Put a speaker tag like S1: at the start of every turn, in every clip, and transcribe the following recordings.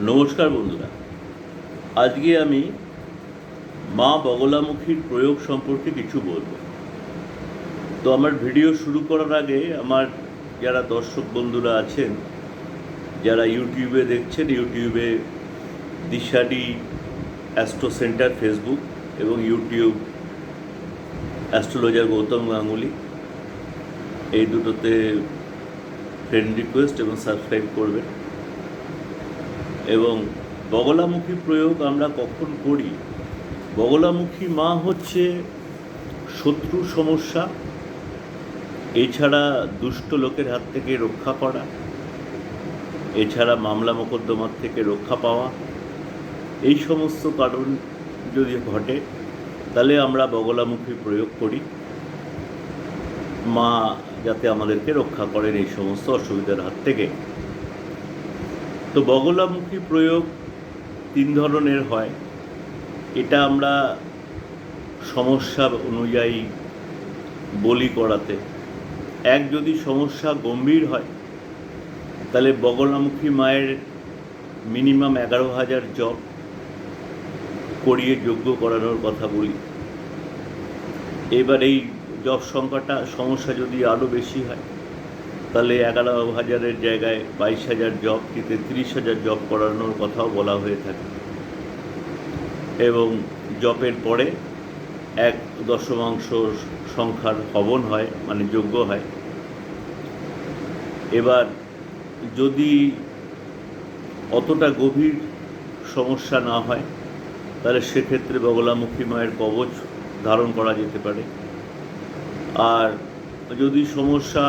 S1: নমস্কার বন্ধুরা, আজকে আমি মা বগলামুখীর প্রয়োগ সম্পর্কে কিছু বলবো। তো আমার ভিডিও শুরু করার আগে আমার যারা দর্শক বন্ধুরা আছেন, যারা ইউটিউবে দেখছেন, ইউটিউবে দিশাডি অ্যাস্ট্রো সেন্টার ফেসবুক এবং ইউটিউব অ্যাস্ট্রোলজার গৌতম গাঙ্গুলি, এই দুটোতে ফ্রেন্ড রিকোয়েস্ট এবং সাবস্ক্রাইব করবেন। এবং বগলামুখী প্রয়োগ আমরা কখন করি? বগলামুখী মা হচ্ছে শত্রু সমস্যা, এছাড়া দুষ্ট লোকের হাত থেকে রক্ষা করা, এছাড়া মামলা মোকদ্দমার থেকে রক্ষা পাওয়া, এই সমস্ত কারণ যদি ঘটে তাহলে আমরা বগলামুখী প্রয়োগ করি, মা যাতে আমাদেরকে রক্ষা করেন এই সমস্ত অসুবিধার হাত থেকে। তো বগলামুখী প্রয়োগ 3 ধরনের হয়। এটা আমরা সমস্যা অনুযায়ী বলি করাতে। এক, যদি সমস্যা গম্ভীর হয় তাহলে বগলামুখী মায়ের মিনিমাম 11,000 জপ করিয়ে যজ্ঞ করানোর কথা বলি। এবার এই জপ সংখ্যাটা সমস্যা যদি আরও বেশি হয় তাহলে 11,000-এর জায়গায় 22,000 জপ কি 33,000 জপ করানোর কথাও বলা হয়ে থাকে। এবং জপের পরে এক দশমাংশ সংখ্যার হবন হয়, মানে যজ্ঞ হয়। এবার যদি অতটা গভীর সমস্যা না হয় তাহলে সেক্ষেত্রে বগলামুখী মায়ের কবচ ধারণ করা যেতে পারে। আর যদি সমস্যা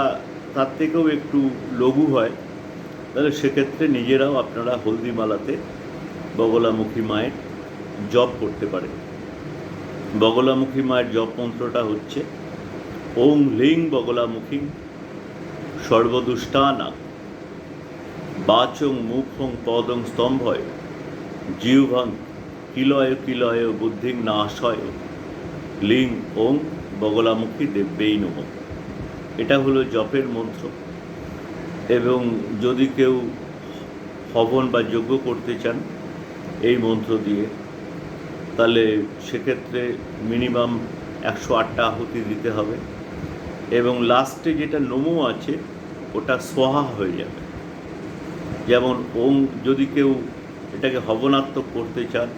S1: তার থেকেও একটু লঘু হয় তাহলে সেক্ষেত্রে নিজেরাও আপনারা হলদিমালাতে বগলামুখী মায়ের জপ করতে পারেন। বগলামুখী মায়ের জপ মন্ত্রটা হচ্ছে ওং লিং বগলামুখী সর্বদুষ্টানাং বাচং মুখং পদং স্তম্ভয় জিহ্বাং কিলয় কিলয় বুদ্ধিং নাশয় লিং ওং বগলামুখী দেব্যেই নমঃ। এটা হলো জপের মন্ত্র। এবং যদি কেউ হবন বা যজ্ঞ করতে চান এই মন্ত্র দিয়ে, তাহলে সেক্ষেত্রে মিনিমাম 108টা আহুতি দিতে হবে। এবং লাস্টে যেটা নমো আছে ওটা সোহা হয়ে যাবে। যেমন ওং, যদি কেউ এটাকে হবনাত্মক করতে চান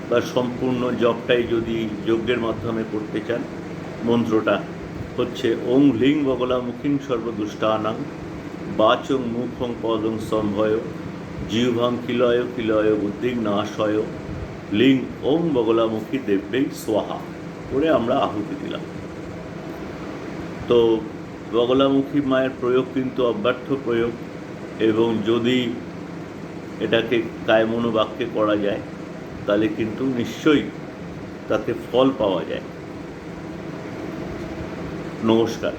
S1: বা সম্পূর্ণ জপটাই যদি যজ্ঞের মাধ্যমে করতে চান, মন্ত্রটা হচ্ছে ওং লিং বগলামুখীং সর্বদুষ্টানাং বাচং মুখং পদং স্তম্ভয় জিহ্বাং কিলয় কিলয় বুদ্ধিং নাশয় লিং ওং বগলামুখী দেব্যেই স্বাহা করে আমরা আহুতি দিলাম। তো বগলামুখী মায়ের প্রয়োগ কিন্তু অব্যর্থ প্রয়োগ, এবং যদি এটাকে কায়মনোবাক্যে করা যায় তাহলে কিন্তু নিশ্চয়ই তাতে ফল পাওয়া যায়। নমস্কার।